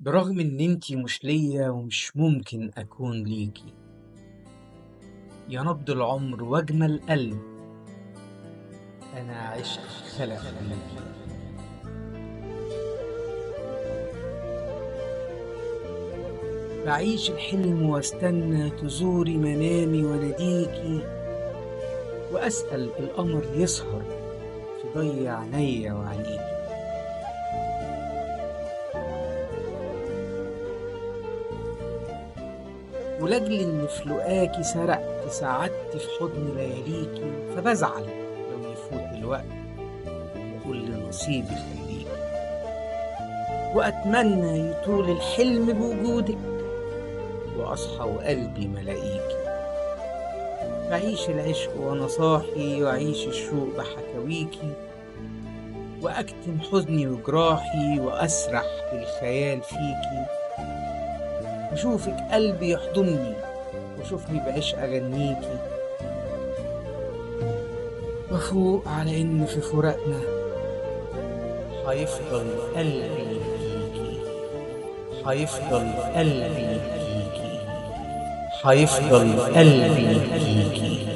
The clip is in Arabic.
برغم ان انتي مش ليا ومش ممكن اكون ليكي، يا نبض العمر واجمل قلب، انا عشق خلق ليكي. بعيش الحلم واستنى تزوري منامي واناديكي، واسأل القمر يسهر في ضي عينيا وعينيكي. ولاجل ان في لقاكي سرقت سعدت في حضن لياليكي، فبزعل لو يفوت الوقت واقول لنصيبي خليكي. واتمنى يطول الحلم بوجودك واصحى وقلبي ملاقيكي. بعيش العشق وانا صاحي واعيش الشوق بحكاويكي، واكتم حزني وجراحي واسرح بالخيال فيكي. واشوفك قلبي يحضني واشوفني بعشق اغنيكي، وافوق على ان في فراقنا هيفضل قلبي ليكي. هيفضل قلبي ليكي. هيفضل قلبي ليكي.